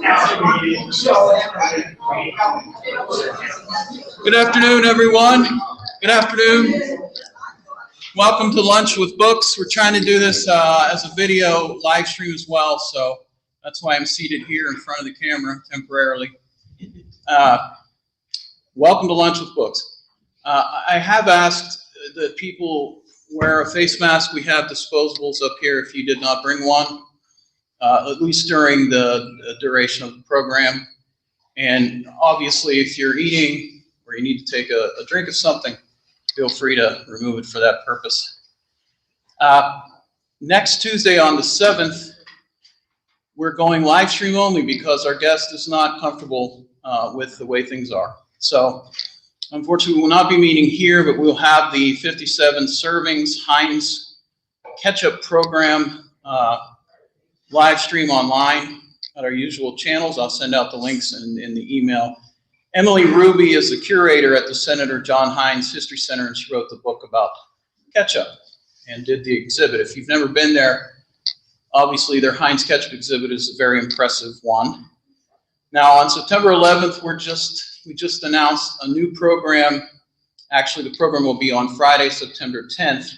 Good afternoon, everyone. Good afternoon. Welcome to Lunch with Books. We're trying to do this as a video live stream as well, so that's why I'm seated here in front of the camera temporarily. Welcome to Lunch with Books. I have asked that people wear a face mask. We have disposables up here if you did not bring one, at least during the duration of the program. And obviously, if you're eating or you need to take a drink of something, feel free to remove it for that purpose. Next Tuesday on the 7th, we're going live stream only because our guest is not comfortable with the way things are. So unfortunately, we will not be meeting here, but we'll have the 57 servings Heinz ketchup program live stream online at our usual channels. I'll send out the links in the email. Emily Ruby is the curator at the Senator John Heinz History Center, and she wrote the book about ketchup and did the exhibit. If you've never been there, obviously their Heinz ketchup exhibit is a very impressive one. Now on September 11th, we just announced a new program. Actually, the program will be on Friday, September 10th,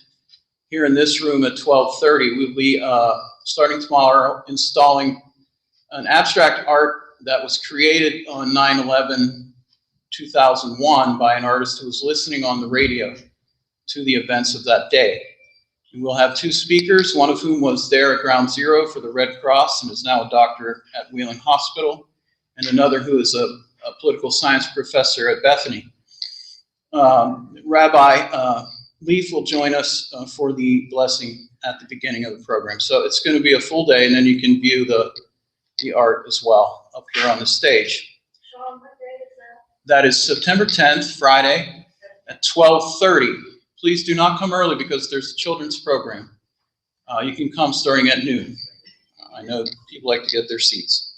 here in this room at 12:30. We'll be starting tomorrow installing an abstract art that was created on 9/11/2001 by an artist who was listening on the radio to the events of that day. And we'll have two speakers, one of whom was there at Ground Zero for the Red Cross and is now a doctor at Wheeling Hospital, and another who is a political science professor at Bethany. Rabbi Leaf will join us for the blessing at the beginning of the program. So it's going to be a full day, and then you can view the art as well up here on the stage. Sean, what day is that? That is September 10th, Friday at 12:30. Please do not come early because there's a children's program. You can come starting at noon. I know people like to get their seats.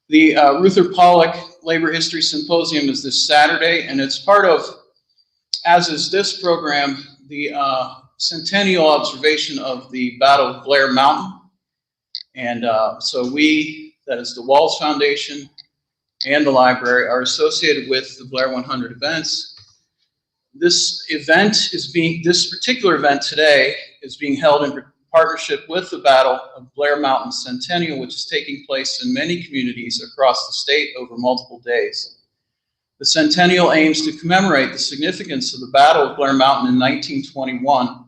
The Reuther-Pollack Labor History Symposium is this Saturday, and it's part of, as is this program, the centennial observation of the Battle of Blair Mountain. And so we, that is the Walls Foundation and the library, are associated with the Blair 100 events. This particular event today is being held in partnership with the Battle of Blair Mountain Centennial, which is taking place in many communities across the state over multiple days. The Centennial aims to commemorate the significance of the Battle of Blair Mountain in 1921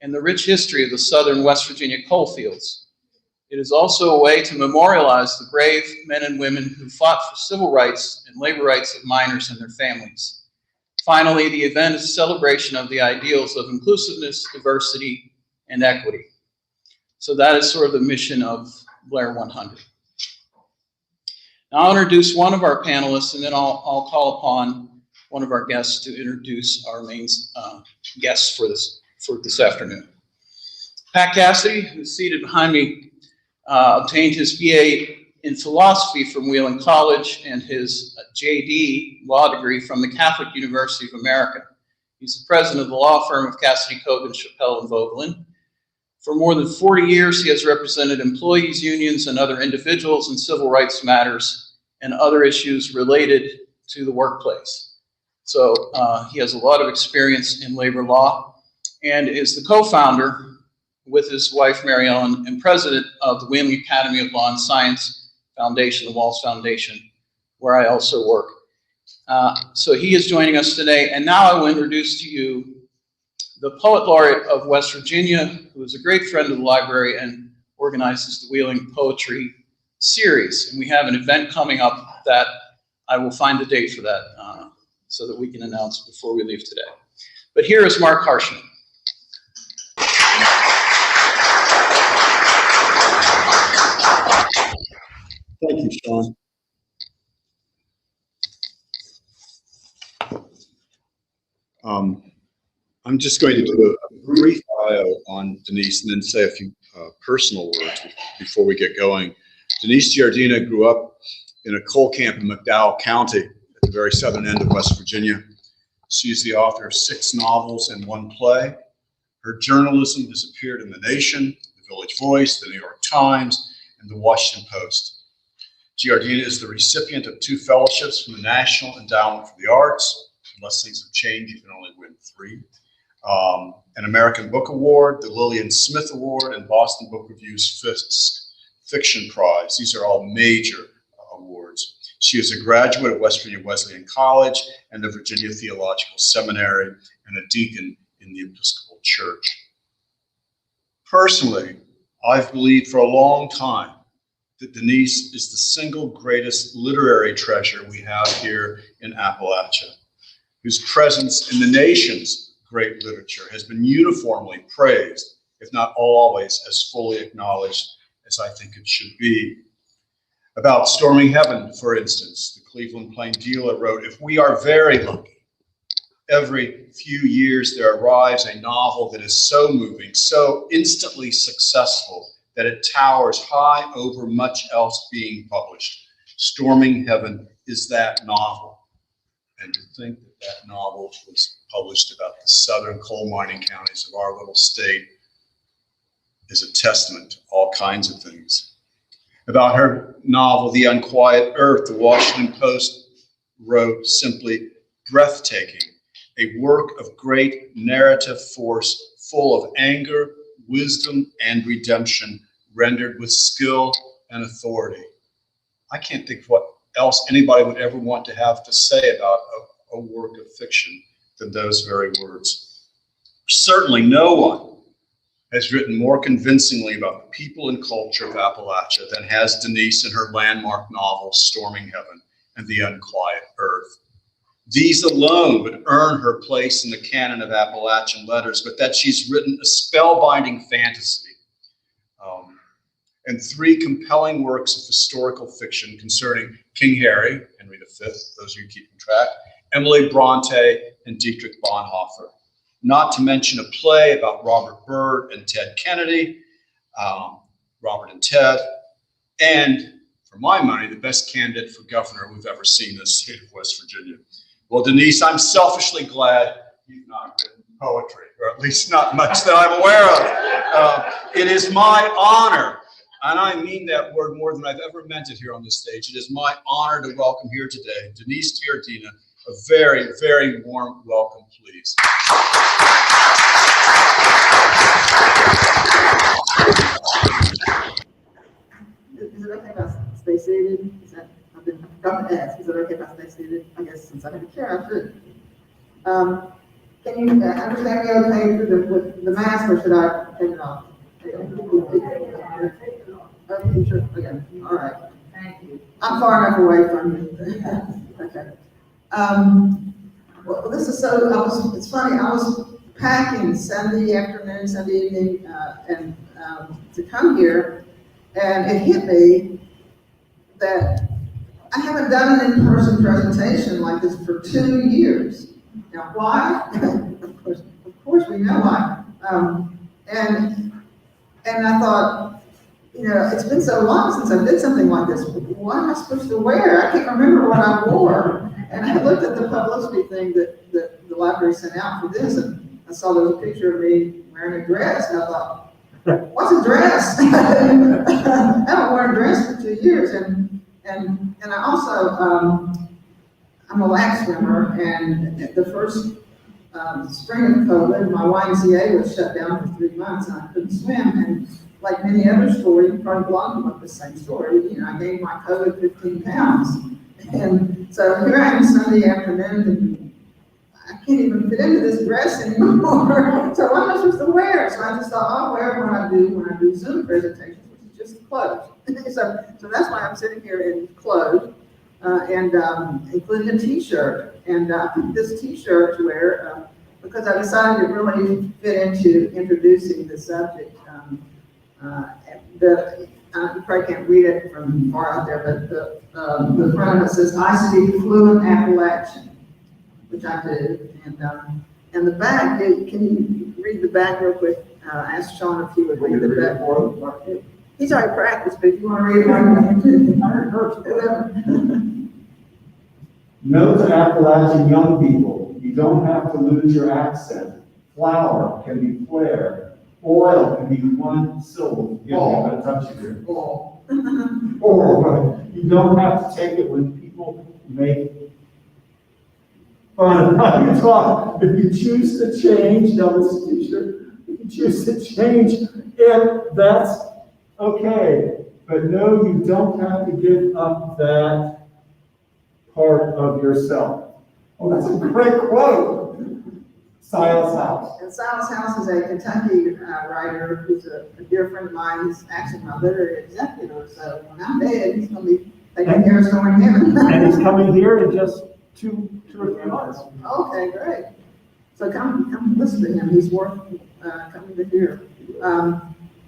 and the rich history of the southern West Virginia coal fields. It is also a way to memorialize the brave men and women who fought for civil rights and labor rights of miners and their families. Finally, the event is a celebration of the ideals of inclusiveness, diversity, and equity. So that is sort of the mission of Blair 100. Now I'll introduce one of our panelists, and then I'll call upon one of our guests to introduce our main guests for this afternoon. Pat Cassidy, who's seated behind me, obtained his BA in philosophy from Wheeling College and his JD law degree from the Catholic University of America. He's the president of the law firm of Cassidy, Cogan, Chappell, and Vogelin. For more than 40 years, he has represented employees, unions, and other individuals in civil rights matters and other issues related to the workplace. So he has a lot of experience in labor law and is the co-founder with his wife, Mary Ellen, and president of the Wheeling Academy of Law and Science Foundation, the Walls Foundation, where I also work. So he is joining us today, and now I will introduce to you the Poet Laureate of West Virginia, who is a great friend of the library and organizes the Wheeling Poetry Series. And we have an event coming up that I will find the date for that so that we can announce before we leave today. But here is Marc Harshman. Thank you, Sean. I'm just going to do a brief bio on Denise and then say a few personal words before we get going. Denise Giardina grew up in a coal camp in McDowell County at the very southern end of West Virginia. She's the author of 6 novels and 1 play. Her journalism has appeared in The Nation, The Village Voice, The New York Times, and The Washington Post. Giardina is the recipient of 2 fellowships from the National Endowment for the Arts. Unless things have changed, you can only win 3. An American Book Award, the Lillian Smith Award, and Boston Book Review's Fiction Prize. These are all major awards. She is a graduate of West Virginia Wesleyan College and the Virginia Theological Seminary, and a deacon in the Episcopal Church. Personally, I've believed for a long time that Denise is the single greatest literary treasure we have here in Appalachia, whose presence in the nation's great literature has been uniformly praised, if not always as fully acknowledged as I think it should be. About Storming Heaven, for instance, the Cleveland Plain Dealer wrote, "If we are very lucky, every few years there arrives a novel that is so moving, so instantly successful, that it towers high over much else being published. Storming Heaven is that novel." And to think that that novel was published about the southern coal mining counties of our little state is a testament to all kinds of things. About her novel, The Unquiet Earth, the Washington Post wrote simply, "Breathtaking, a work of great narrative force, full of anger, wisdom, and redemption, rendered with skill and authority." I can't think of what else anybody would ever want to have to say about a work of fiction than those very words. Certainly no one has written more convincingly about the people and culture of Appalachia than has Denise in her landmark novels, Storming Heaven and The Unquiet Earth. These alone would earn her place in the canon of Appalachian letters, but that she's written a spellbinding fantasy and 3 compelling works of historical fiction concerning King Harry, Henry V, those of you keeping track, Emily Bronte, and Dietrich Bonhoeffer. Not to mention a play about Robert Byrd and Ted Kennedy, Robert and Ted, and for my money, the best candidate for governor we've ever seen in the state of West Virginia. Well, Denise, I'm selfishly glad you've not written poetry, or at least not much that I'm aware of. It is my honor, and I mean that word more than I've ever meant it here on this stage. It is my honor to welcome here today Denise Giardina. A very, very warm welcome, please. Is it okay if I stay seated? I've got to ask, is it okay if I stay seated? I guess since I have a chair, I should. Can you understand me okay with the mask, or should I take it off? Okay, sure. Okay. All right. Thank you. I'm far enough away from you. Okay. Well, this is so. It's funny. I was packing Sunday afternoon, Sunday evening, and to come here, and it hit me that I haven't done an in-person presentation like this for 2 years. Now, why? of course, we know why. And I thought, it's been so long since I did something like this. What am I supposed to wear? I can't remember what I wore. And I looked at the publicity thing that the library sent out for this, and I saw there was a picture of me wearing a dress, and I thought, what's a dress? I haven't worn a dress for 2 years, and I also, I'm a lap swimmer, and the first spring of COVID, my YMCA was shut down for 3 months, and I couldn't swim, and like many other stories, you probably belong with the same story, I gained my COVID 15 pounds. And so here I am Sunday afternoon, and I can't even fit into this dress anymore. So what am I supposed to wear? So I just thought, I'll wear what I do when I do Zoom presentations, which is just clothes. so that's why I'm sitting here in clothes, and including a t-shirt. And I picked this t-shirt to wear because I decided it really fit into introducing the subject. You probably can't read it from far out there, but the front of it says, "I speak fluent Appalachian," which I do. And the back, can you read the back real quick? Ask Sean if he would read the back. He's already practiced, but if you want to read it, whoever. Note to Appalachian young people, you don't have to lose your accent. Flour can be flared. Oil can be one syllable. You don't have to touch it here. Or You don't have to take it when people make fun of how you talk. If you choose to change, now this teacher, if you choose to change, and that's okay. But no, you don't have to give up that part of yourself. Oh, that's a great quote. Silas House. And Silas House is a Kentucky writer who's a dear friend of mine. He's actually my literary executor. So when I'm dead, he's going to be taking care of Storing Heaven. And he's coming here in just two or 3 months. Okay, great. So come listen to him. He's worth coming to hear.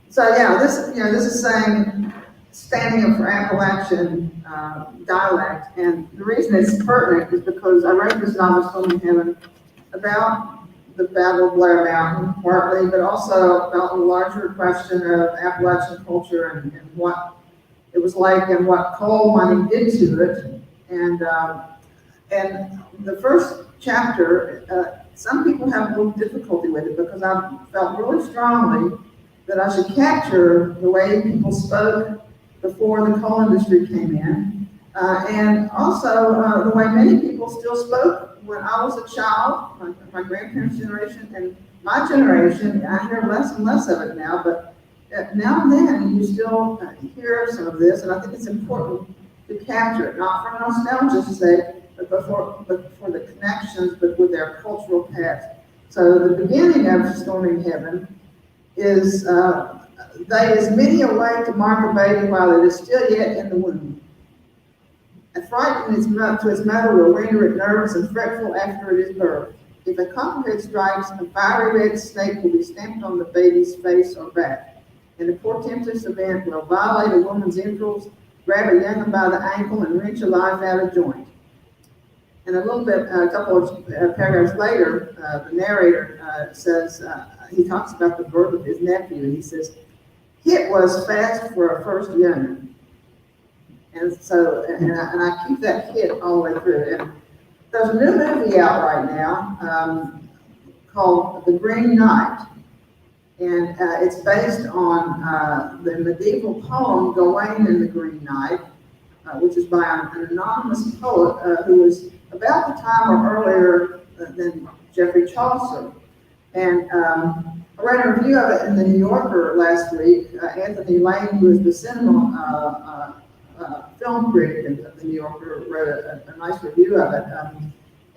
So yeah, this is saying standing up for Appalachian dialect, and the reason it's pertinent is because I wrote this novel, Storing Heaven, about the Battle of Blair Mountain, partly, but also about the larger question of Appalachian culture and what it was like and what coal mining did to it. And the first chapter, some people have a little difficulty with it because I felt really strongly that I should capture the way people spoke before the coal industry came in, and also the way many people still spoke when I was a child, my grandparents' generation and my generation. I hear less and less of it now, but now and then you still hear some of this, and I think it's important to capture it, not for nostalgia's sake, but for the connections, but with their cultural past. So the beginning of Storming Heaven is, they is many a way to mark a baby while it is still yet in the womb. And frightened to its mother will render it nervous and fretful after it is birthed. If a copperhead strikes, a fiery red snake will be stamped on the baby's face or back. And a portentous event will violate a woman's entrails, grab a young one by the ankle, and wrench a life out of joint. And a couple of paragraphs later, the narrator says, he talks about the birth of his nephew, and he says, "It was fast for a first young'un." And so, and I keep that hit all the way through. And there's a new movie out right now called The Green Knight. And it's based on the medieval poem Gawain and the Green Knight, which is by an anonymous poet who was about the time or earlier than Geoffrey Chaucer. And I read a review of it in the New Yorker last week. Anthony Lane, who is the cinema film critic of the New Yorker, wrote a nice review of it.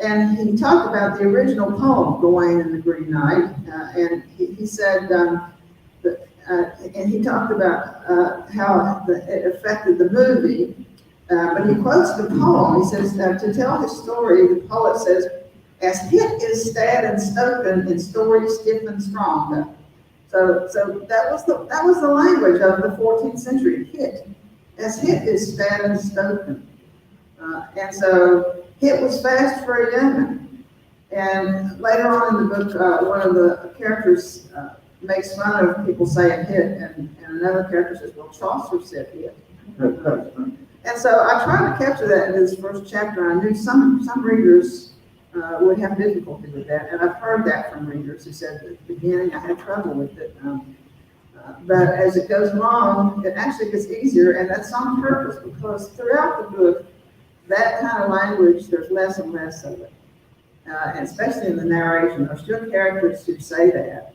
And he talked about the original poem, Gawain and the Green Knight, and he said, and he talked about how it affected the movie, but he quotes the poem. He says, to tell his story, the poet says, "As hit is stad and stoken in story stiff and strong." So that was the language of the 14th century, hit. As hit is stad and stoken. And so hit was fast for a young'un. And later on in the book, one of the characters makes fun of people saying hit, and another character says, "Well, Chaucer said hit." And so I tried to capture that in this first chapter. I knew some readers would have difficulty with that, and I've heard that from readers who said at the beginning I had trouble with it. But as it goes along, it actually gets easier, and that's on purpose, because throughout the book, that kind of language, there's less and less of it. And especially in the narration, there's still characters who say that,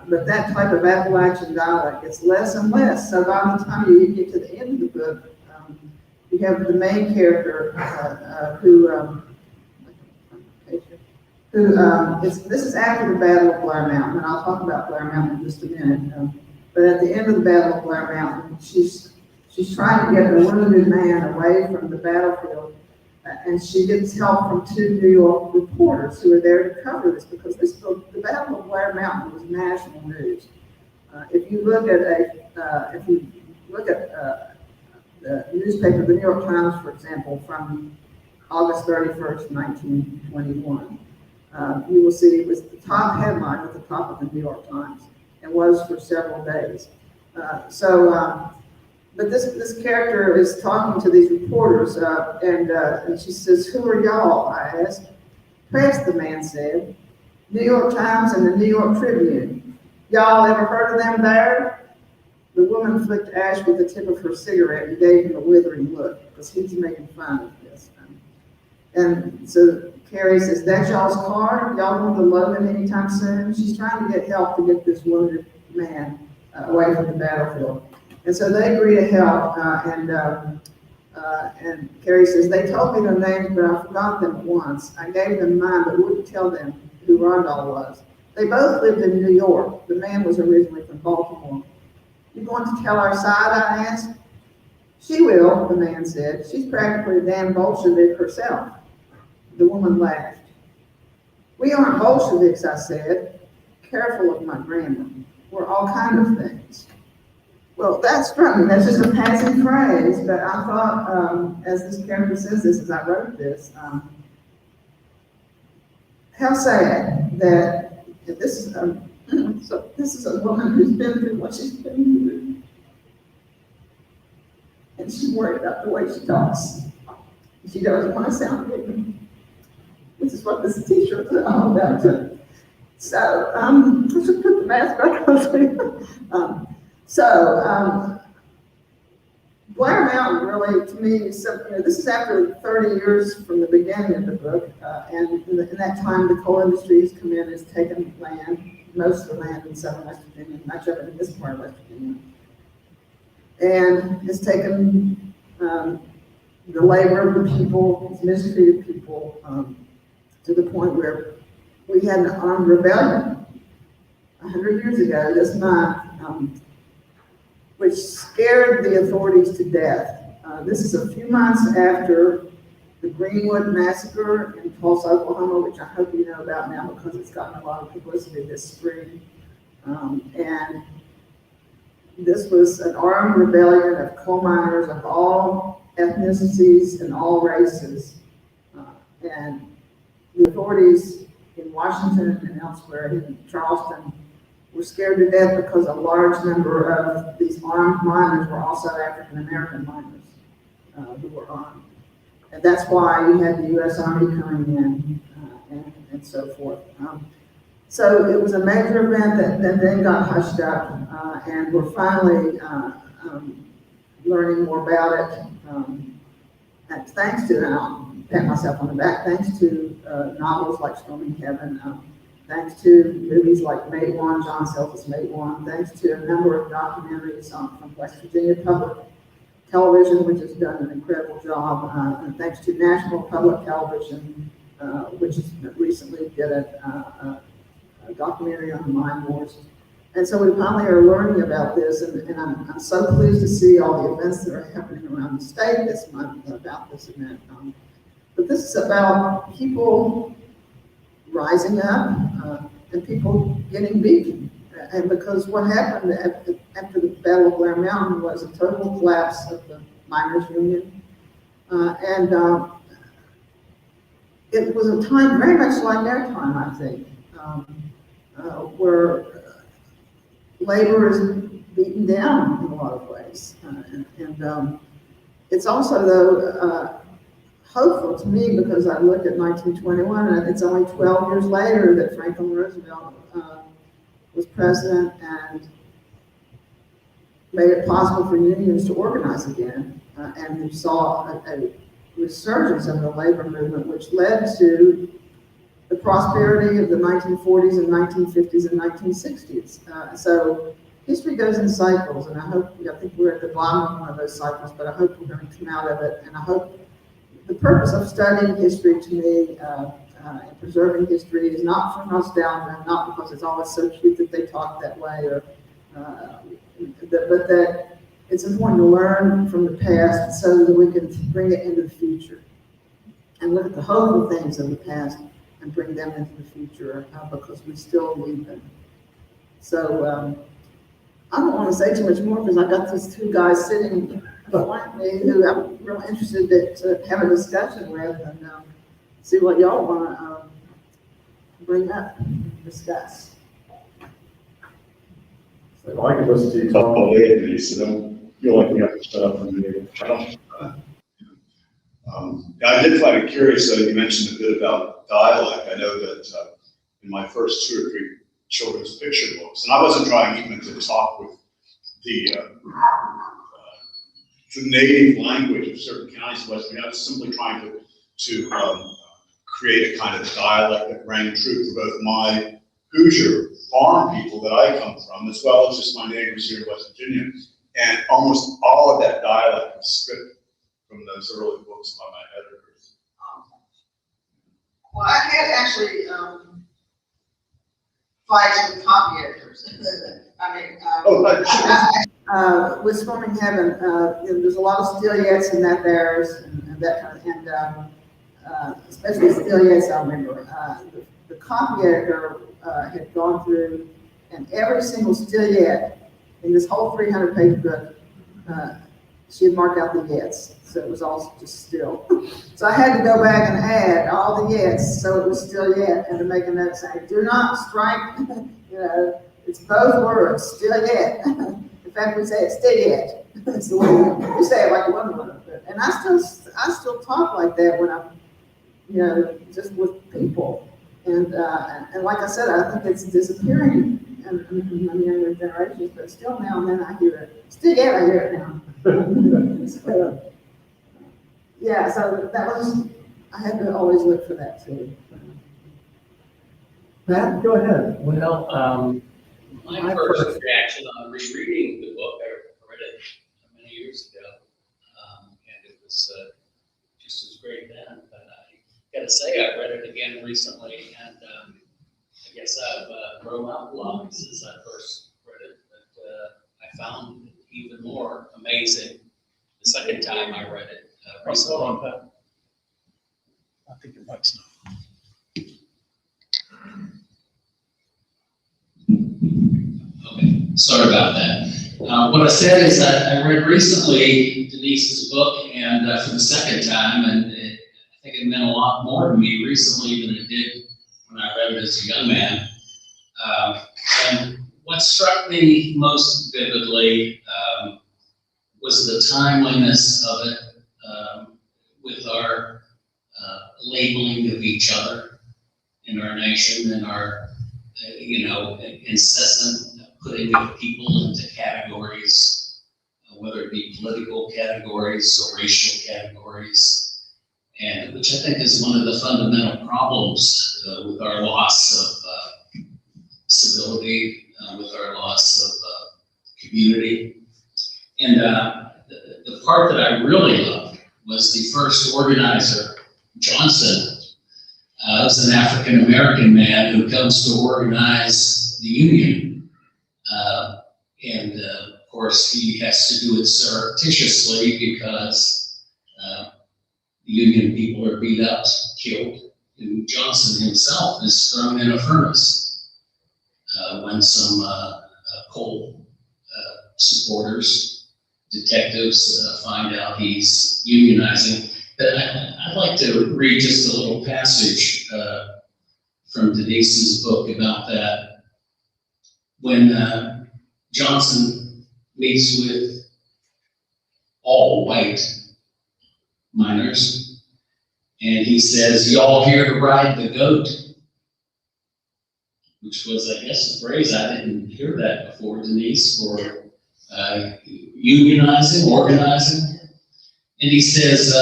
but that type of Appalachian dialect gets less and less. So by the time you get to the end of the book, you have the main character this is after the Battle of Blair Mountain, and I'll talk about Blair Mountain in just a minute. But at the end of the Battle of Blair Mountain, she's trying to get a wounded man away from the battlefield, and she gets help from 2 New York reporters who are there to cover this, because the Battle of Blair Mountain was national news. If you look at the newspaper, the New York Times, for example, from August 31st, 1921. You will see it was the top headline at the top of the New York Times, and was for several days. But this character is talking to these reporters, and she says, "Who are y'all?" I asked. "Press," the man said. "New York Times and the New York Tribune. Y'all ever heard of them there?" the woman flicked ash with the tip of her cigarette and gave him a withering look, because he's making fun of this. And so Carrie says, "That's y'all's car? Y'all want to load it anytime soon?" She's trying to get help to get this wounded man away from the battlefield. And so they agree to help, and Carrie says, "They told me their names, but I forgot them at once. I gave them mine, but wouldn't tell them who Rondell was. They both lived in New York. The man was originally from Baltimore." "You going to tell our side?" I asked. "She will," the man said. "She's practically a damn Bolshevik herself." The woman laughed. "We aren't Bolsheviks," I said. Careful of my grammar. "We're all kind of things." Well, that struck me. That's just a passing phrase, but I thought, as this character says this, as I wrote this, how sad that this is a woman who's been through what she's been through, and she's worried about the way she talks. She doesn't want to sound ignorant. This is what this t-shirt is all about. So, let's just put the mask back on. Blair Mountain really, to me, is something, this is after 30 years from the beginning of the book, and in that time, the coal industry has come in, has taken land, most of the land in southern West Virginia, much of it in this part of West Virginia, and has taken the labor of the people, has mistreated people, to the point where we had an armed rebellion 100 years ago this month, which scared the authorities to death. This is a few months after the Greenwood Massacre in Tulsa, Oklahoma, which I hope you know about now because it's gotten a lot of publicity this spring. And this was an armed rebellion of coal miners of all ethnicities and all races. And the authorities in Washington and elsewhere, in Charleston, were scared to death because a large number of these armed miners were also African American miners who were armed. And that's why you had the U.S. Army coming in and so forth. So it was a major event that then got hushed up, and we're finally learning more about it. And thanks to, and I'll pat myself on the back, thanks to novels like Storming Heaven, thanks to movies like Mate One, John Self's Mate One, thanks to a number of documentaries from West Virginia Public Television, which has done an incredible job, and thanks to National Public Television, which has recently did a documentary on the mine wars. And so we finally are learning about this, and I'm so pleased to see all the events that are happening around the state this month about this event. But this is about people rising up and people getting beaten. And because what happened after the Battle of Blair Mountain was a total collapse of the miners' union. It was a time very much like their time, I think, where labor is beaten down in a lot of ways. It's also, though, hopeful to me because I look at 1921 and it's only 12 years later that Franklin Roosevelt was president and made it possible for unions to organize again. And we saw a resurgence of the labor movement, which led to the prosperity of the 1940s and 1950s and 1960s. So history goes in cycles, and I think we're at the bottom of one of those cycles, but I hope we're going to come out of it. And I hope the purpose of studying history to me and preserving history is not for nostalgia, not because it's always so cute that they talk that way, but that it's important to learn from the past so that we can bring it into the future and look at the hopeful things of the past and bring them into the future because we still need them. So I don't want to say too much more because I got these two guys sitting behind me who I'm really interested to have a discussion with and see what y'all want to bring up and discuss. So I could listen to you talk all day, Denise, so don't feel like you have to shut up and do it. I did find it curious, though, you mentioned a bit about dialect. I know that in my first 2 or 3 children's picture books, and I wasn't trying even to talk with the native language of certain counties in West Virginia. I was simply trying to create a kind of dialect that rang true for both my Hoosier farm people that I come from, as well as just my neighbors here in West Virginia. And almost all of that dialect was stripped from those early books by my editors. Well, I had actually fights with copy editors. With Storming Heaven, there's a lot of still yets and that there's and that kind of, and especially still yets. I remember the copy editor had gone through, and every single still yet in this whole 300-page book, she had marked out the yets, so it was all just still. So I had to go back and add all the yets, so it was still yet, and to make a note saying, "Do not strike." It's both words, still yet. In fact, we say it still yet. It's the way we say it like one word. And I still talk like that when I'm, just with people. And like I said, I think it's disappearing in the younger generations, but still now and then I hear it. Still yet, I hear it now. So, yeah, so that was, I had to always look for that too. Matt, go ahead. Well, my first reaction on rereading the book, I read it many years ago, and it was just as great then. But I got to say, I read it again recently, and I guess I've grown up a lot since I first read it. But I found it even more amazing the second time I read it recently. Hold on, Pat. I think your mic's not. Okay, sorry about that. What I said is that I read recently Denise's book, and for the second time, and I think it meant a lot more to me recently than it did when I read it as a young man. And what struck me most vividly was the timeliness of it, with our labeling of each other in our nation and our, incessant putting of people into categories, whether it be political categories or racial categories, and which I think is one of the fundamental problems with our loss of civility, with our loss of community. And the part that I really loved was the first organizer, Johnson. Was an African-American man who comes to organize the union. And of course, he has to do it surreptitiously because the union people are beat up, killed. And Johnson himself is thrown in a furnace when some coal supporters, detectives find out he's unionizing. But I'd like to read just a little passage from Denise's book about that. When Johnson meets with all white miners, and he says, "Y'all here to ride the goat?" Which was, I guess, a phrase I didn't hear that before, Denise, for unionizing, organizing. And he says,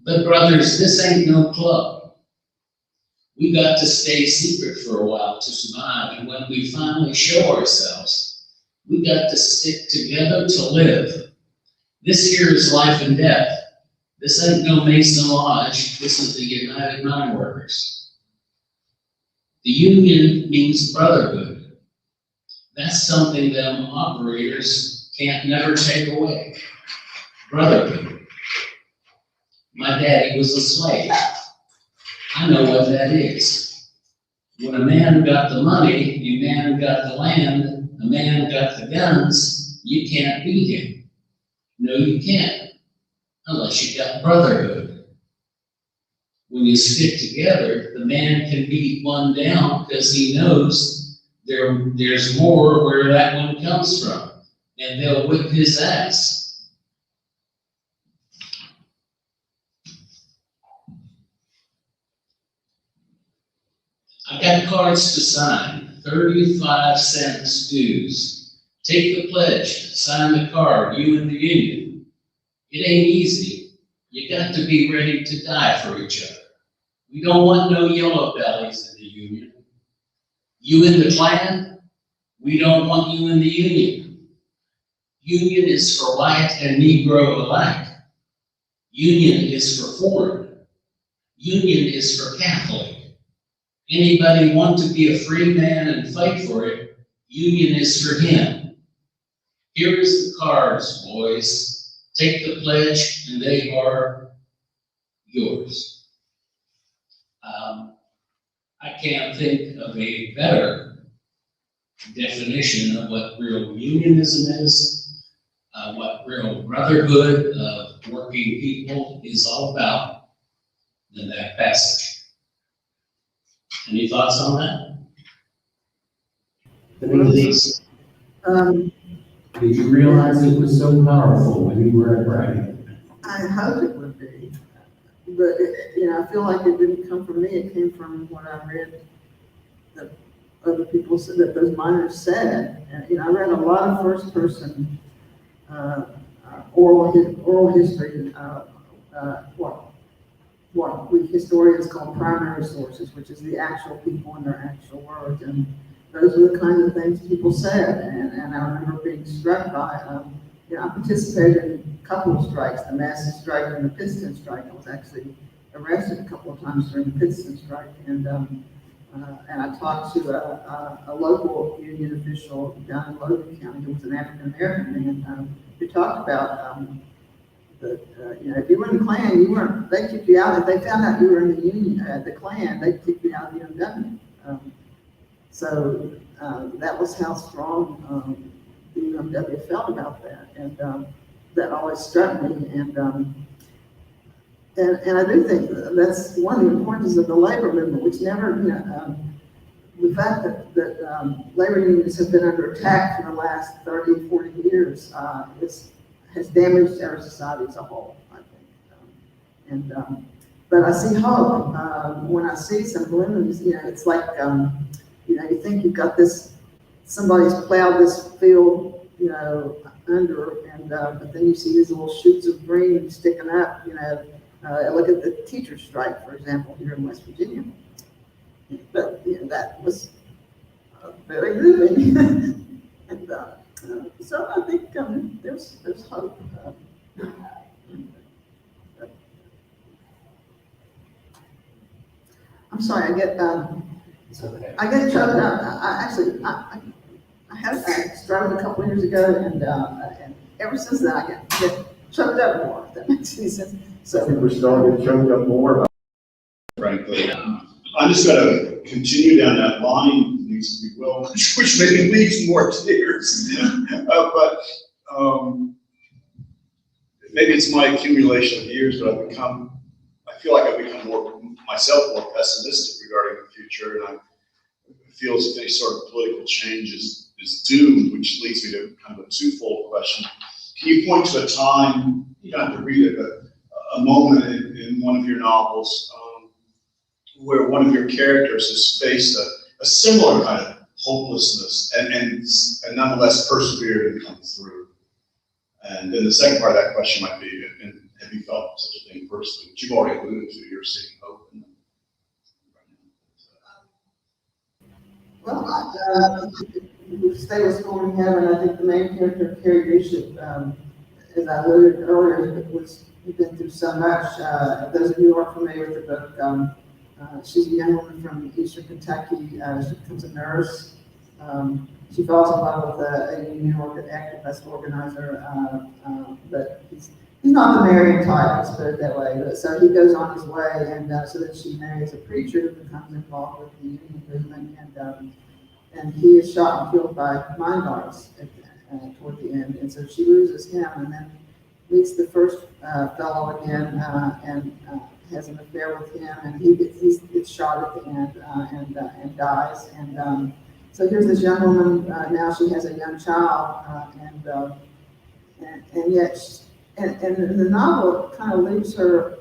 "But brothers, this ain't no club. We got to stay secret for a while to survive, and when we finally show ourselves, we got to stick together to live. This here is life and death. This ain't no Mason Lodge. This is the United Mine Workers. The union means brotherhood. That's something them operators can't never take away. Brotherhood. My daddy was a slave. I know what that is. When a man got the money, a man got the land, a man got the guns, you can't beat him. No, you can't, unless you got brotherhood. When you stick together, the man can beat one down because he knows there's more where that one comes from, and they'll whip his ass. I got cards to sign, 35-cent dues, Take the pledge, sign the card, you and the union. It ain't easy. You got to be ready to die for each other. We don't want no yellow bellies in the union. You in the Klan, we don't want you in the union. Union is for white and Negro alike. Union is for foreign. Union is for Catholic. Anybody want to be a free man and fight for it, union is for him. Here is the cards, boys. Take the pledge, and they are yours. I can't think of a better definition of what real unionism is, what real brotherhood of working people is all about than that passage. Any thoughts on that? Denise? Did you realize it was so powerful when you were at writing? I hope it would be, but I feel like it didn't come from me. It came from what I read that other people said, that those miners said. And I read a lot of first-person oral history. What we historians call primary sources, which is the actual people and their actual words, and those are the kinds of things people said. And I remember being struck by. I participated in a couple of strikes, the Massey strike and the Pittston strike. I was actually arrested a couple of times during the Pittston strike, and I talked to a local union official down in Logan County who was an African American man who talked about if you were in the Klan, they kicked you out. If they found out you were in the union, the Klan, they'd kick you out of the UMW. So that was how strong the UMW felt about that, and that always struck me. And I do think that's one of the importance of the labor movement, which never, the fact that labor unions have been under attack for the last 30, 40 years has damaged our society as a whole, I think. But I see hope when I see some glimmers. It's like you think you've got this, somebody's plowed this field, under, and but then you see these little shoots of green sticking up. Look at the teacher strike, for example, here in West Virginia. But that was very moving. And so I think there's hope. I'm sorry, I get choked up. I had a stroke a couple of years ago, and ever since then I get choked up more. If that makes any sense. So I think we're starting to get choked up more. Frankly, I'm just going to continue down that line, Denise, if you will, which maybe leaves more tears. But maybe it's my accumulation of years, but I feel like I've become more pessimistic regarding the future, and I feel as if any sort of political change is doomed, which leads me to kind of a twofold question. Can you point to a time, you don't have to read it, but a moment in one of your novels where one of your characters has faced a similar kind of hopelessness and nonetheless persevered and come through? And then the second part of that question might be, have you felt such a thing personally, which you've already alluded to, you're seeing hope in them? Well, Stay with School in Heaven, I think the main character, Carrie Bishop, as I alluded earlier, we've been through so much. Those of you who are familiar with the book, she's a young woman from Eastern Kentucky. She becomes a nurse. She falls in love with a union activist organizer, but he's not the marrying type, let's put it that way. But, so he goes on his way, and so then she marries a preacher who becomes involved with the union movement, and he is shot and killed by mine guards toward the end. And so she loses him, and then meets the first fellow again, and has an affair with him, and he gets shot at the end and dies. And so here's this young woman. Now she has a young child, and yet, and the novel kind of leaves her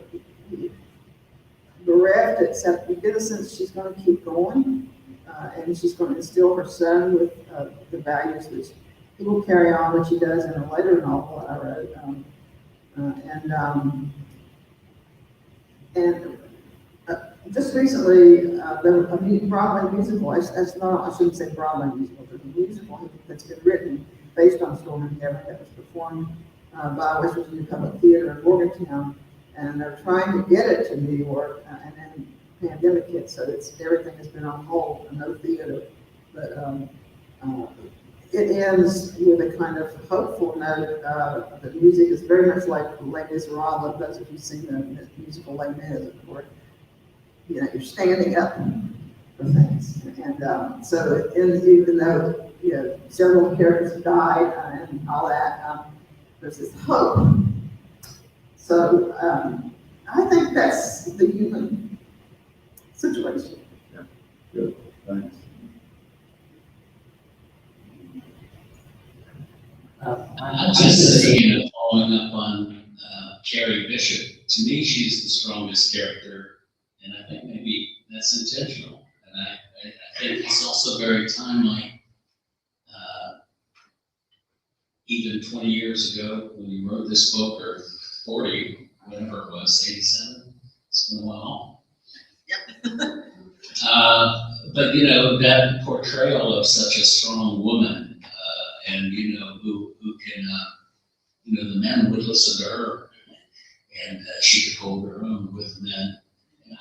bereft, except you get a sense she's going to keep going, and she's going to instill her son with the values he will carry on, which he does in a later novel I wrote. Just recently, there was a Broadway musical. I shouldn't say Broadway musical, but a musical that's been written based on Storm in Heaven that was performed by West Virginia Public Theater in Morgantown, and they're trying to get it to New York, and then the pandemic hit, so everything has been on hold and no theater. But it ends with a kind of hopeful note. The music is very much like Les Miserables. Those of you seen the musical Les Mis, of course. You know, you're standing up for things, and so even though several characters have died and all that, there's this hope. So I think that's the human situation. Yeah, good, thanks. I'm just saying, following up on Carrie Bishop, to me, she's the strongest character. And I think maybe that's intentional. And I think it's also very timely. Even 20 years ago, when you wrote this book, or 40, whatever it was, 87, it's been a while. Yep. But that portrayal of such a strong woman, and who can, the men would listen to her, and she could hold her own with men.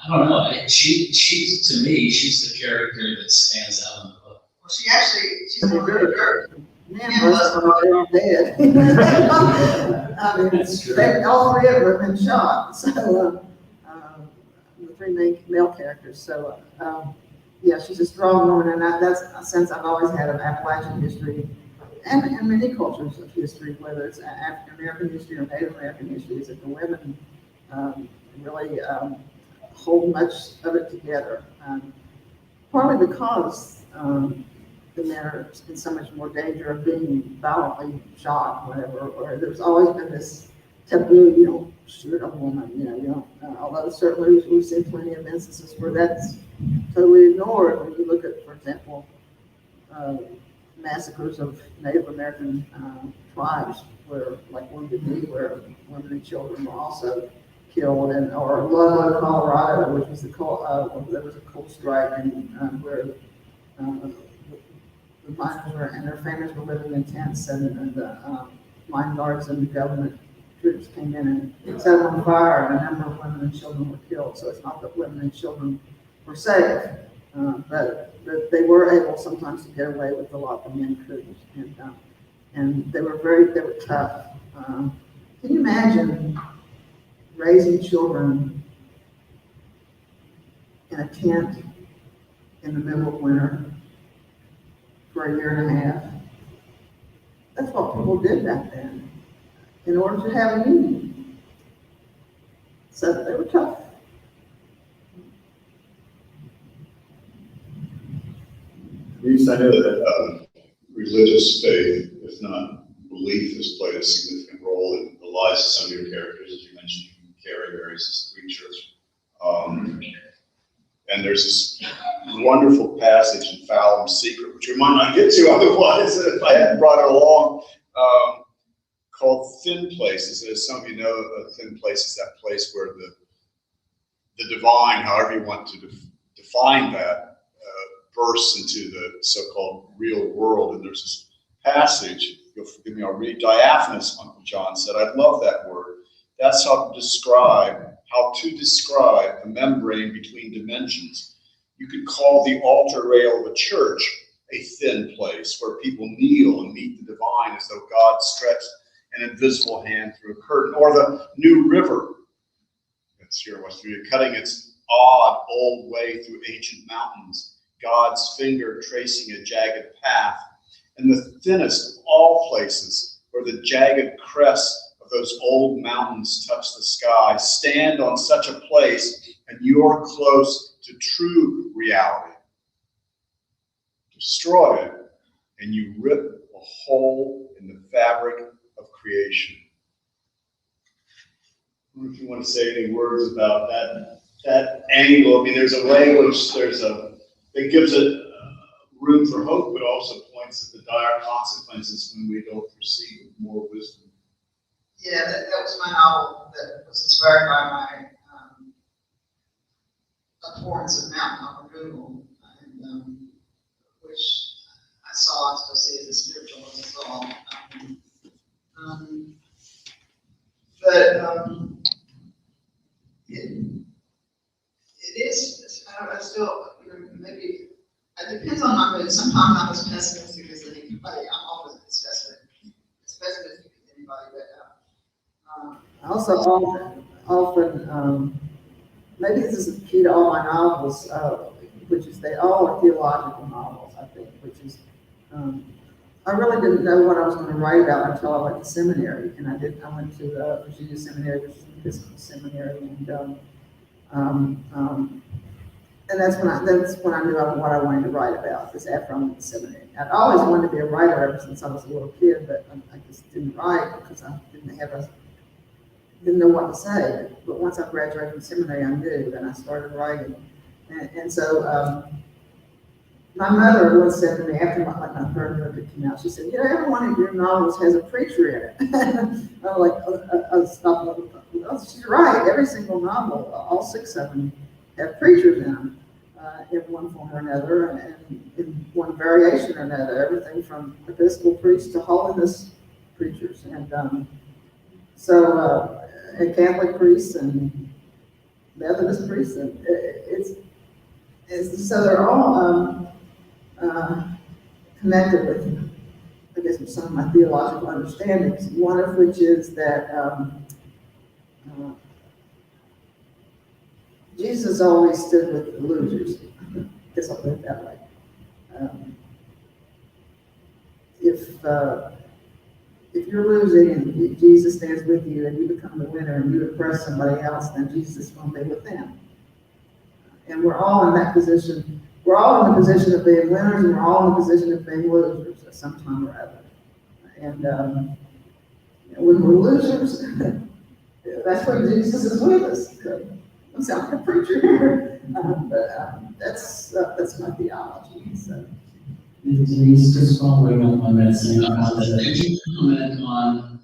I don't know. She's to me, she's the character that stands out in the book. Well, she's a good girl. Man, most of them are all dead. I mean, all three of them have been shot. So the three main male characters. So yeah, she's a strong woman, and that's a sense I've always had of Appalachian history, and many cultures of history, whether it's African American history or Native American history, is that the women really hold much of it together, partly because the men are in so much more danger of being violently shot, whatever. Or there's always been this taboo: you don't shoot a woman, you don't. Although certainly we've seen plenty of instances where that's totally ignored. When you look at, for example, massacres of Native American tribes, where like Wounded Knee, where women and children were also killed, or Ludlow, Colorado, which was there was a coal strike, and where the miners and their families were living in tents, and the mine guards and the government troops came in and set them on fire, and a number of women and children were killed. So it's not that women and children were safe, but they were able sometimes to get away with a lot the men couldn't, and they were tough. Can you imagine raising children in a tent in the middle of winter for a year and a half? That's what people did back then in order to have a union. So they were tough. Denise, I know that religious faith, if not belief, has played a significant role in the lives of some of your characters, as you mentioned. Carrie varies as the preachers. And there's this wonderful passage in Foul and Secret, which we might not get to otherwise if I hadn't brought it along, called Thin Places. As some of you know, a thin place is that place where the divine, however you want to define that, bursts into the so-called real world. And there's this passage, you'll forgive me, I'll read, diaphanous, Uncle John said. I love that word. That's how to describe the membrane between dimensions. You could call the altar rail of a church a thin place where people kneel and meet the divine as though God stretched an invisible hand through a curtain. Or the New River, that's here in West Virginia, cutting its odd old way through ancient mountains, God's finger tracing a jagged path. And the thinnest of all places, where the jagged crests of those old mountains touch the sky, stand on such a place, and you're close to true reality. Destroy it, and you rip a hole in the fabric of creation. I don't know if you want to say any words about that angle. I mean, there's a way in which it gives it room for hope, but also points points at the dire consequences when we don't proceed with more wisdom. Yeah, that was my novel that was inspired by my abhorrence of mountain on Google, and which I still see as a spiritual as well. It is, I still, maybe, it depends on my mood. Sometimes I'm as pessimistic as anybody. I'm always as pessimistic as anybody, but I also often, maybe this is the key to all my novels, which is they all are theological novels, I think, which is, I really didn't know what I was going to write about until I went to seminary, and I went to Virginia Seminary, which is an Episcopal Seminary, and that's when I knew what I wanted to write about, because after I went to seminary. I'd always wanted to be a writer ever since I was a little kid, but I just didn't write because I didn't know what to say. But once I graduated from seminary, I knew, and I started writing. And so my mother once said to me after my third book came out, she said, every one of your novels has a preacher in it. I was stopped. She's right. Every single novel, all 6 of them, have preachers in them in one form or another, and in one variation or another. Everything from Episcopal priests to holiness preachers, and and Catholic priests and Methodist priests, and so they're all connected with, I guess, with some of my theological understandings. One of which is that Jesus always stood with the losers. I guess I'll put it that way. If you're losing and Jesus stands with you and you become the winner and you impress somebody else, then Jesus won't be with them. And we're all in that position. We're all in the position of being winners, and we're all in the position of being losers at some time or other. And when we're losers, that's when Jesus is with us. I sound like a preacher here, but that's my theology. So. Denise, just following up on that same concept, could you comment on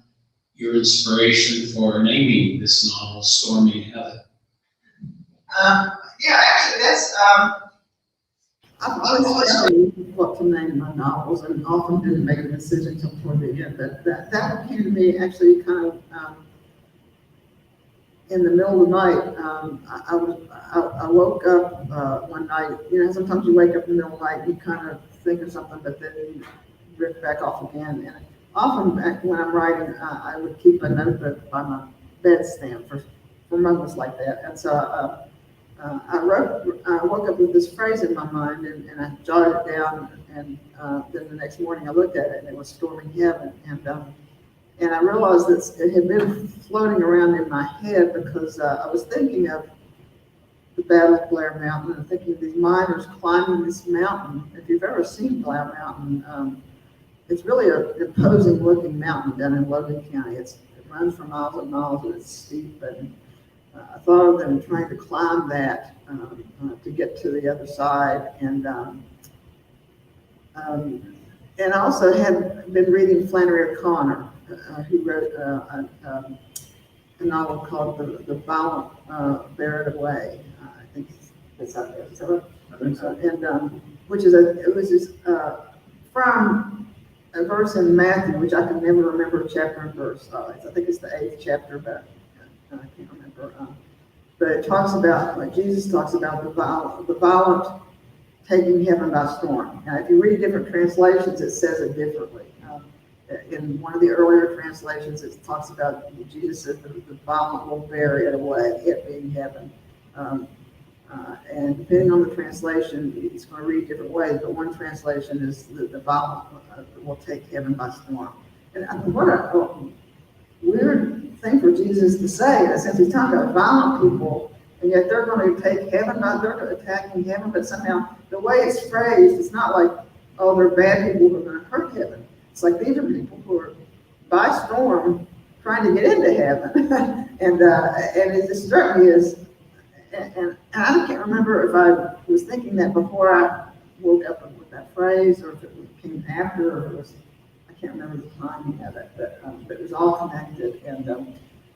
your inspiration for naming this novel "Stormy Heaven"? Yeah, actually, that's. I've always wondered what to name my novels, and often didn't make a decision until toward the end. But that one came to me actually kind of in the middle of the night. I woke up one night. Sometimes you wake up in the middle of the night, you kind of think of something, but then you drift back off again. And often back when I'm writing, I would keep a notebook by my bedstand for moments like that. And so I woke up with this phrase in my mind, and I jotted it down, and then the next morning I looked at it, and it was "Stormy Heaven." And I realized that it had been floating around in my head because I was thinking of the Battle of Blair Mountain and thinking of these miners climbing this mountain. If you've ever seen Blair Mountain, it's really an imposing looking mountain down in Logan County. It runs for miles and miles, and it's steep. And I thought of them trying to climb that to get to the other side. And I also had been reading Flannery O'Connor, who wrote a novel called The Violent Bear It Away. I think it's out there. So, and which is from a verse in Matthew, which I can never remember chapter and verse. I think it's the 8th chapter, but I can't remember. But it talks about, Jesus talks about the violent taking heaven by storm. Now, if you read different translations, it says it differently. In one of the earlier translations, it talks about Jesus says the violent will bear it away, it being heaven. And depending on the translation, it's going to read different ways, but one translation is the violent will take heaven by storm. And what a weird thing for Jesus to say, in a sense. He's talking about violent people, and yet they're going to take heaven, they're attacking heaven, but somehow the way it's phrased, it's not like, oh, they're bad people who are going to hurt heaven. It's like these are people who are by storm trying to get into heaven. and it just struck me as, and I can't remember if I was thinking that before I woke up and that phrase, or if it came after, or it was, I can't remember the timing of it, but it was all connected, and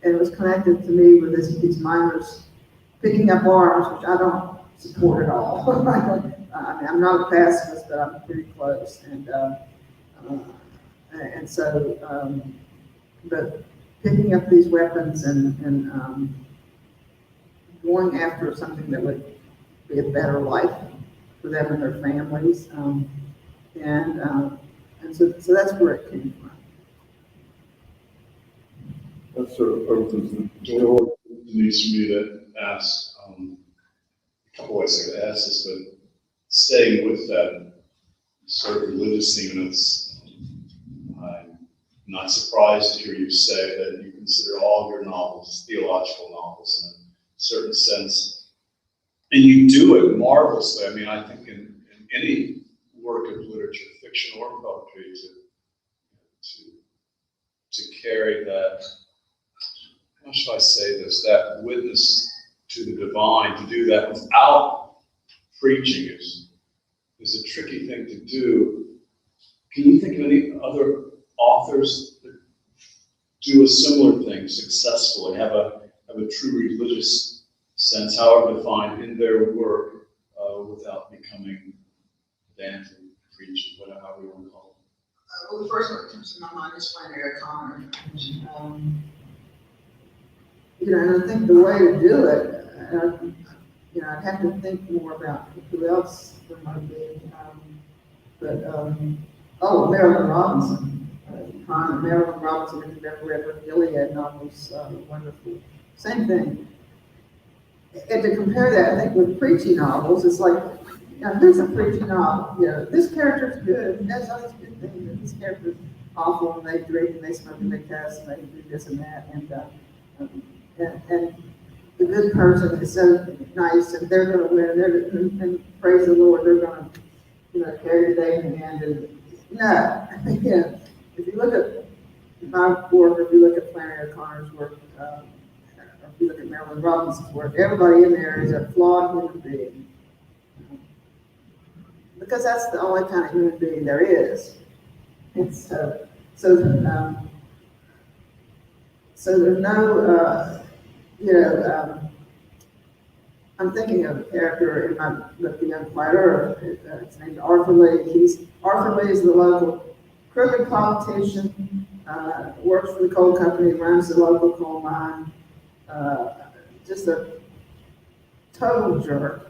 it was connected to me with these miners picking up arms, which I don't support at all. I mean, I'm not a pacifist, but I'm pretty close, and so, but picking up these weapons and going after something that would be a better life for them and their families, and so that's where it came from. That sort of opens the door, Denise, for me to ask, a couple ways I could ask this, but staying with that sort of religious theme, and I'm not surprised to hear you say that you consider all of your novels theological novels in a certain sense, and you do it marvelously. I mean, I think in any work of literature, fiction or poetry, to carry that, how should I say this, that witness to the divine, to do that without preaching is a tricky thing to do. Can you think of any other authors that do a similar thing successfully, have a true religious sense, however defined, in their work, without becoming pedantic, preaching, whatever you want to call it? Well, the first one that comes to my mind is Flannery O'Connor. And I think the way to do it, I'd have to think more about who else there might be. Marilyn Robinson. Marilyn Robinson, if you've ever read her Gilead novels, wonderful. Same thing. And to compare that, I think with preaching novels, it's like, here's a preaching novel. This character's good, and that's all these good things. And this character's awful, and they drink, and they smoke, and they cuss, and they do this and that, and the good person is so nice, and they're going to win, and praise the Lord, they're going to carry the day in hand. And no, if you look at my work, or if you look at Flannery O'Connor's work, or if you look at Marilyn Robinson's work, everybody in there is a flawed human being, because that's the only kind of human being there is. And so there's no. I'm thinking of a character in my book, The Unquiet Earth. It's named Arthur Lee. Arthur Lee is the local crooked politician, works for the coal company, runs the local coal mine, just a total jerk.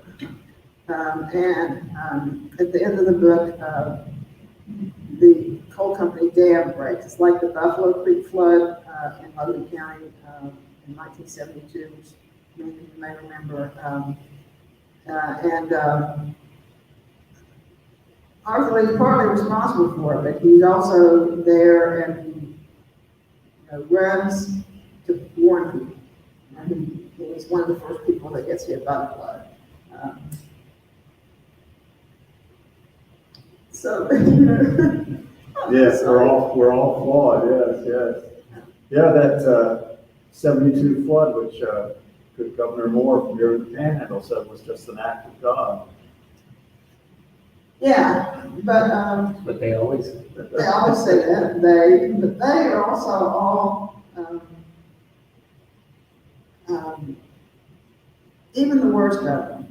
And at the end of the book, the coal company dam breaks. It's like the Buffalo Creek flood in Logan County in 1972, which many of you may remember. Arthur Lee is partly responsible for it, but he's also there, and he runs to warn people. And he was one of the first people that gets hit by the flood. Yes, we're all flawed. Yes. Yeah, that 72 flood, which good Governor Moore from here in the Panhandle said was just an act of God. Yeah, But they always say. they always say that. But they are also all, even the worst of them,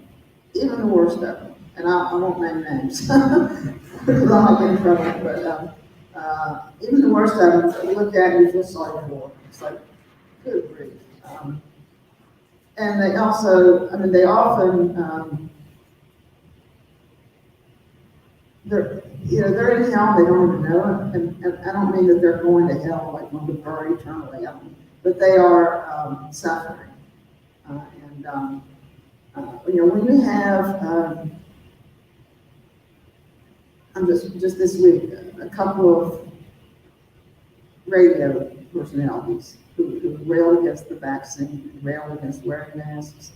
and I won't name names because I might get in trouble, but even the worst of them, you look at it, you feel sorry for. It's like, good grief. And they also, they often, they're in hell, they don't even know it, and I don't mean that they're going to hell like when we burn eternally, but they are suffering. When you have, just this week, a couple of radio personalities who railed against the vaccine, railed against wearing masks,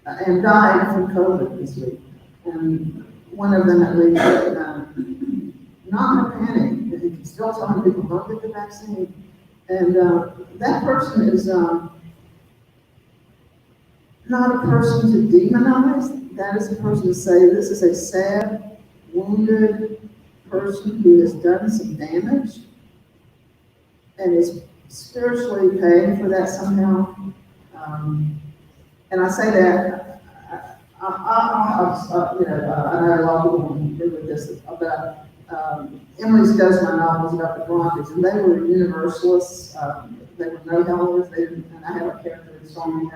and died from COVID this week. And one of them at least, not in a panic, still telling people don't get the vaccine. And that person is not a person to demonize. That is a person to say this is a sad, wounded wounded person who has done some damage and is spiritually paying for that somehow. And I say that, I know a lot of people agree with this, but Emily does my novels about the Brontes, and they were universalists. They were no-hellers. And I have a character in Stormy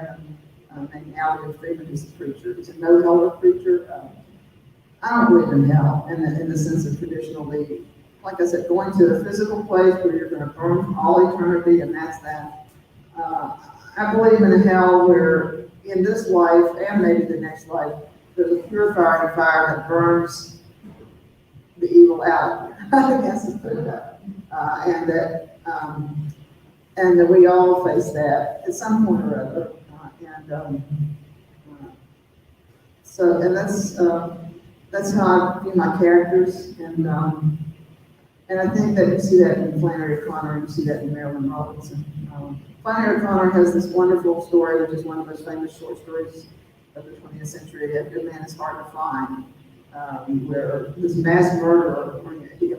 named Albert Freeman, who's a preacher. He's a no-heller preacher. I don't believe in hell in the sense of traditional belief. Like I said, going to a physical place where you're going to burn for all eternity, and that's that. I believe in a hell where in this life and maybe the next life, there's a purifying fire that burns the evil out. I guess it's put it up. And that we all face that at some point or other. And that's how I view my characters, and I think that you see that in Flannery O'Connor, and you see that in Marilyn Robinson. Flannery O'Connor has this wonderful story, which is one of the most famous short stories of the 20th century. A good man is hard to find, where this mass murderer, he's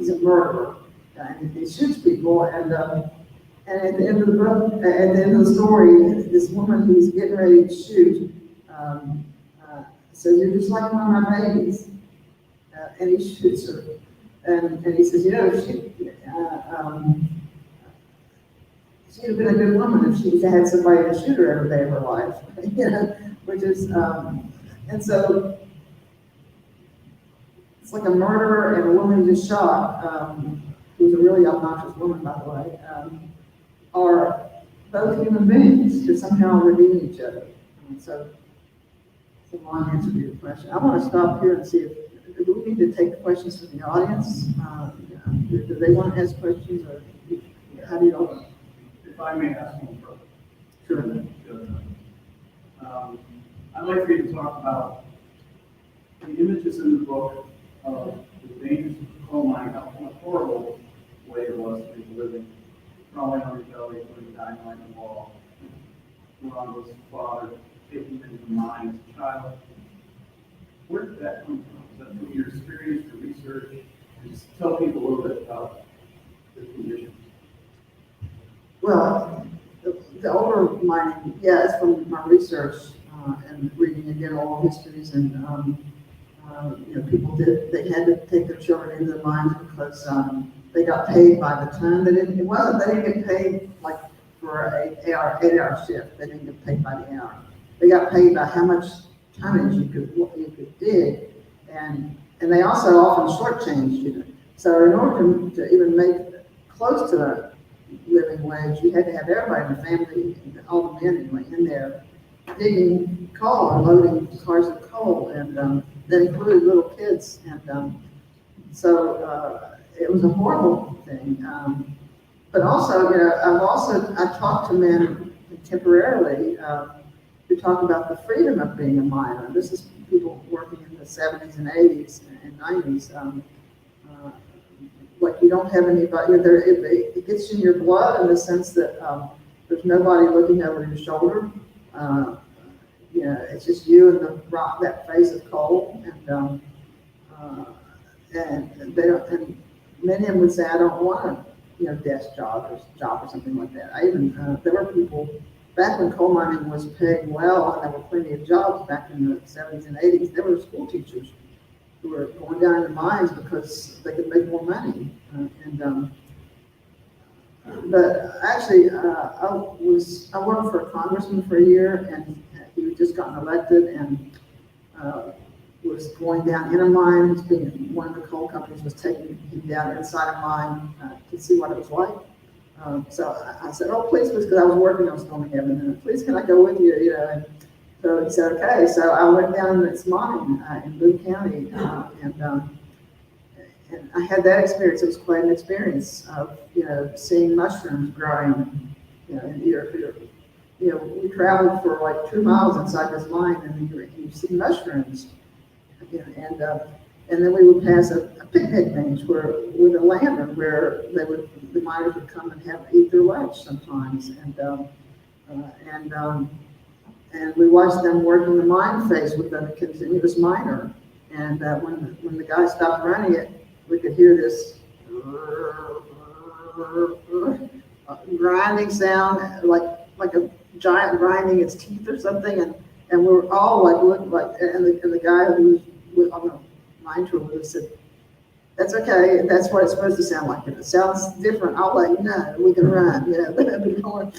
a murderer, and he shoots people, and at the end of the book, at the end of the story, this woman who's getting ready to shoot says, "You're just like one of my babies," and he shoots her, and he says, "You know, she'd have been a good woman if she had somebody to shoot her every day of her life," which is, and so it's like a murderer and a woman who just shot, who's a really obnoxious woman, by the way, are both human beings who somehow redeem each other. And so it's a long answer to your question. I want to stop here and see if do we need to take questions from the audience. Do they want to ask questions, or how do you all? If I may ask one further. Sure. I'd like for you to talk about the images in the book of the dangers of coal mining, how horrible way it was to be living, crawling on your belly, putting dynamite in the wall, Ronaldo's father taking into the mine as a child. Where did that come from? Is that from your experience, your research? And just tell people a little bit about the conditions. Well, the older mining, yeah, it's from my research and reading again all histories, and people they had to take their children into the mines because they got paid by the ton. They didn't get paid like for an 8-hour shift. They didn't get paid by the hour. They got paid by how much tonnage you could dig, and they also often shortchanged you. So in order to even make close to a living wage, you had to have everybody in the family, all the men anyway, in there digging coal and loading cars of coal, and that included little kids, and so it was a horrible thing. But also, I talked to men contemporarily who talk about the freedom of being a miner. This is people working in the 70s and 80s and 90s. Like you don't have anybody, it gets in your blood in the sense that there's nobody looking over your shoulder. It's just you and the rock, that face of coal, and they don't. And many of them would say, "I don't want a desk job or something like that." I even there were people back when coal mining was paying well, and there were plenty of jobs back in the 70s and 80s. There were school teachers who were going down in the mines because they could make more money. But actually, I worked for a congressman for a year, and he had just gotten elected, and was going down in a mine. One of the coal companies was taking him down inside a mine to see what it was like. So I said, "Oh, please," because I was working on Stormy Heaven. "Please, can I go with you?" And so he said, "Okay." So I went down this mine in Boone County, and I had that experience. It was quite an experience of seeing mushrooms growing. We traveled for like 2 miles inside this mine, and you see mushrooms. And then we would pass a picnic bench with a lantern where the miners would come and eat their lunch sometimes, and we watched them working the mine face with a continuous miner, And when the guy stopped running it, we could hear this grinding sound, like a giant grinding its teeth or something, and we were all like looking like, and the guy who was on the mine tour with us said, "That's okay. That's what it's supposed to sound like. If it sounds different, I'll let you know. We can run." That'd be going.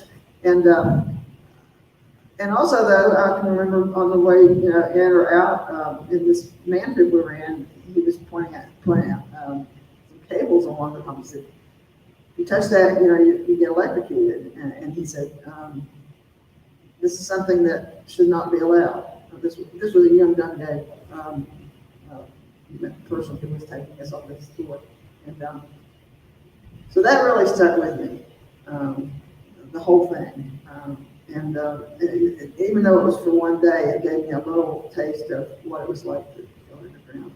And also though, I can remember on the way, in or out, in this man who we were in, he was pointing out some cables along the pump. He said, "If you touch that, you get electrocuted." And he said, "This is something that should not be allowed." This was a young guy, the person who was taking us on this tour. And so that really stuck with me, the whole thing. Even though it was for one day, it gave me a little taste of what it was like to go underground.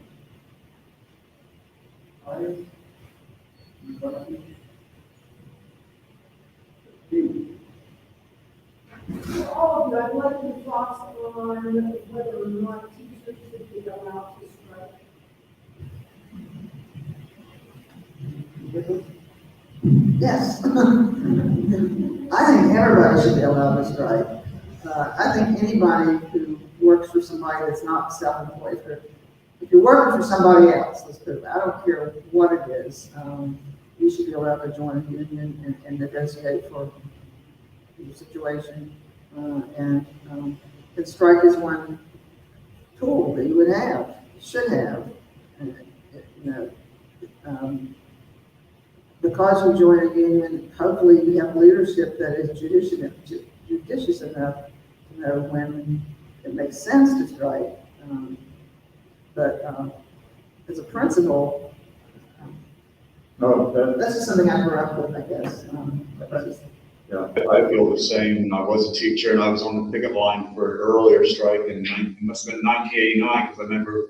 All of you, I'd like your thoughts on whether or not teachers should be allowed to strike. Yes. I think everybody should be allowed to strike. I think anybody who works for somebody that's not self-employed, if you're working for somebody else, let's put it, I don't care what it is, you should be allowed to join a union and negotiate for your situation. And strike is one tool that you would have, should have. Because you join a union, hopefully you have leadership that is judicious enough to know when it makes sense to strike. But as a principle, that's just something I grew up with, I guess. Yeah, I feel the same. I was a teacher and I was on the picket line for an earlier strike it must have been 1989, because I remember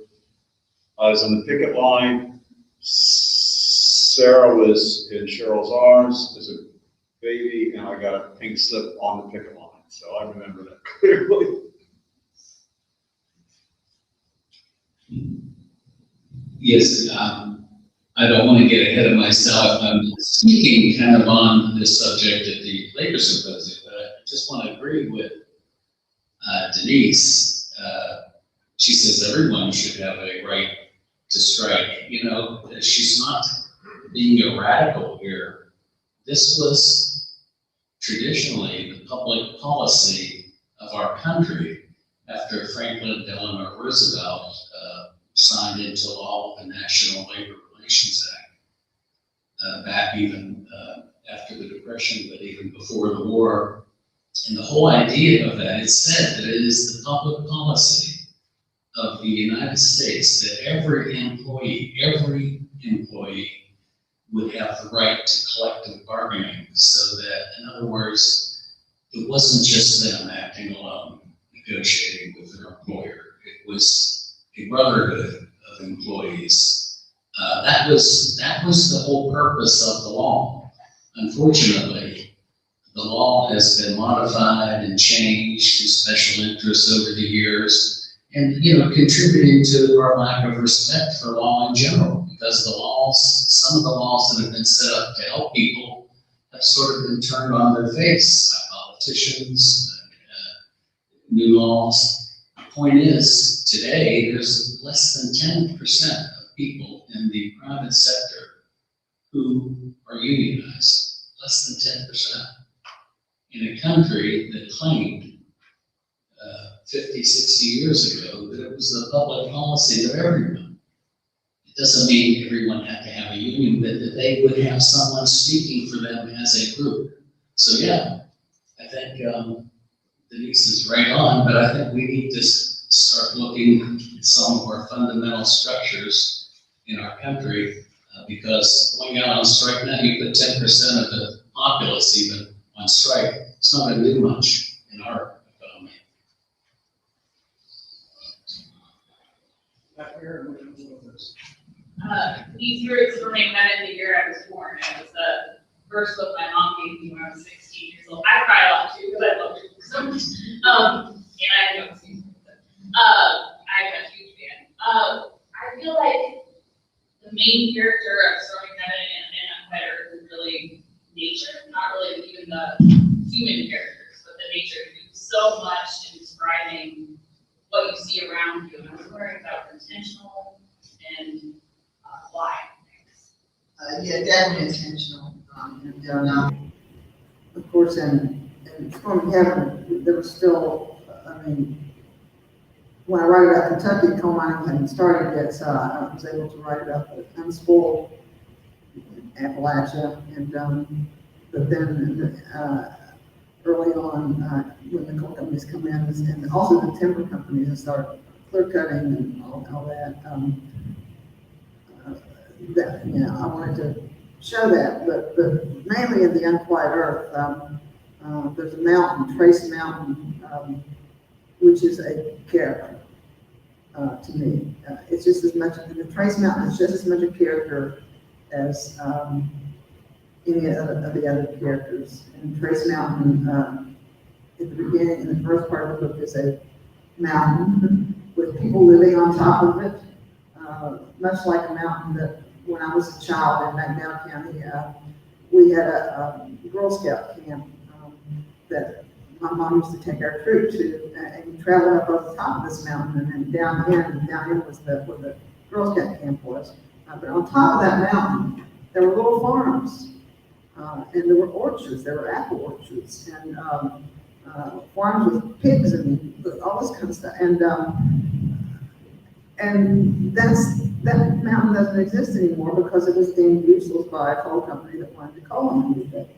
I was on the picket line. Sarah was in Cheryl's arms as a baby, and I got a pink slip on the picket line. So I remember that clearly. Yes, I don't want to get ahead of myself. I'm speaking kind of on this subject at the Labor Symposium, but I just want to agree with Denise. She says everyone should have a right to strike. She's not being a radical here. This was traditionally the public policy of our country after Franklin Delano Roosevelt signed into law the National Labor Relations Act, back even after the Depression, but even before the war. And the whole idea of that, it said that it is the public policy of the United States that every employee would have the right to collective bargaining, so that, in other words, it wasn't just them acting alone, negotiating with their employer. It was a brotherhood of employees. That was the whole purpose of the law. Unfortunately, the law has been modified and changed to special interests over the years, and contributing to our lack of respect for law in general, because some of the laws that have been set up to help people have sort of been turned on their face by politicians, new laws. The point is, today, there's less than 10% of people in the private sector who are unionized, less than 10%. In a country that claimed 50, 60 years ago that it was the public policy of everyone. It doesn't mean everyone had to have a union, but that they would have someone speaking for them as a group. So yeah, I think Denise is right on, but I think we need to start looking at some of our fundamental structures in our country, because going out on strike now, you put 10% of the populace even on strike. It's not going to do much in our economy. These roots were made in the year I was born. It was the first book my mom gave me when I was 16 years old. I cry a lot too because I love it so much. And I know it's I'm a huge fan. main character of Storming Heaven and Empire is really nature, not really even the human characters, but the nature. You do so much in describing what you see around you, and I was wondering if that was intentional and why. Yeah, definitely intentional. Of course, in Storming Heaven, there was still, when I write about Kentucky, coal mining hadn't started yet, so I was able to write about the unspoiled Appalachia, and but then early on, when the coal companies come in, and also the timber companies and start clear cutting and all that, I wanted to show that, but mainly in the Unquiet Earth, there's a mountain, Trace Mountain, which is a character to me. It's just as much, the Trace Mountain is just as much a character as any of the other characters. And Trace Mountain, at the beginning, in the first part of the book, is a mountain with people living on top of it, much like a mountain that when I was a child in McDowell County, we had a Girl Scout camp that my mom used to take our troop to, and you travel up over the top of this mountain, and then down in was where the Girl Scout camp was. But on top of that mountain, there were little farms, and there were orchards, there were apple orchards, and farms with pigs and all this kind of stuff. And that mountain doesn't exist anymore because it was deemed useless by a coal company that wanted to coal underneath it.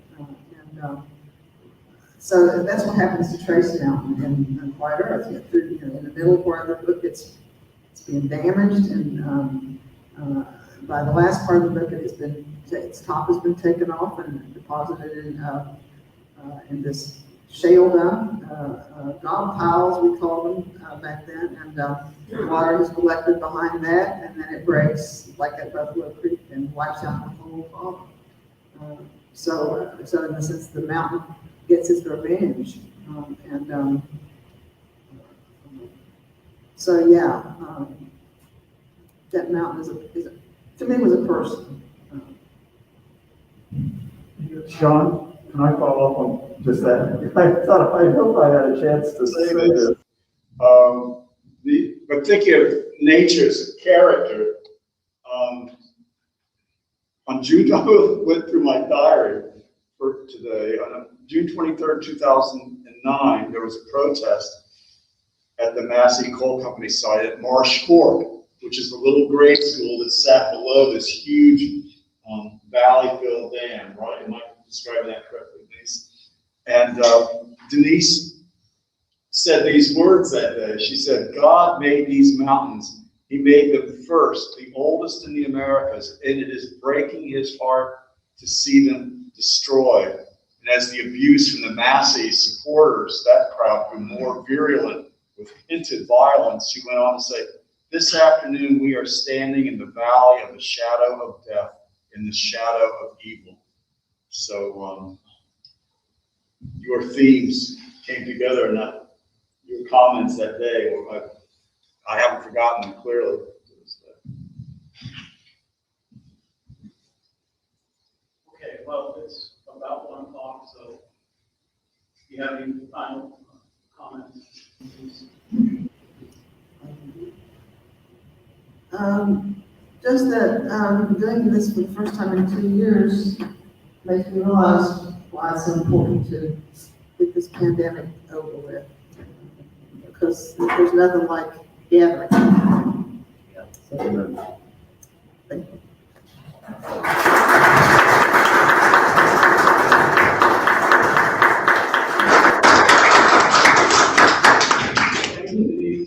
So that's what happens to Trace Mountain in Unquiet Earth. In the middle part of the book, it's being damaged, and by the last part of the book, its top has been taken off and deposited in this shale dump, dog piles we called them back then, and water is collected behind that, and then it breaks like at Buffalo Creek and wipes out the whole farm. So in a sense, the mountain gets its revenge, that mountain to me was a person. Sean, can I follow up on just that? I hope I had a chance to say this. But thinking of nature as a character, on June, I went through my diary for today. On June 23rd, 2009, there was a protest at the Massey Coal Company site at Marsh Fork, which is the little grade school that sat below this huge valley-filled dam, right? Am I describing that correctly, Denise? And Denise said these words that day. She said, "God made these mountains. He made them first, the oldest in the Americas, and it is breaking his heart to see them destroyed." And as the abuse from the Massey supporters, that crowd grew more virulent with hinted violence, she went on to say, "This afternoon we are standing in the valley of the shadow of death, in the shadow of evil." So your themes came together in that, your comments that day. I haven't forgotten them clearly. Okay, well, it's about 1 o'clock, so do you have any final comments? Just that doing this for the first time in 2 years makes me realize why it's so important to get this pandemic over with. Because there's nothing like gathering. So, thank you.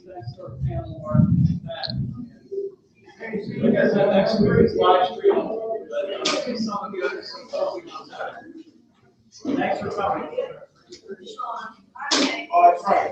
Thanks for panel work. I guess that next week is live stream. Some of the other Thanks for coming. Oh, that's right.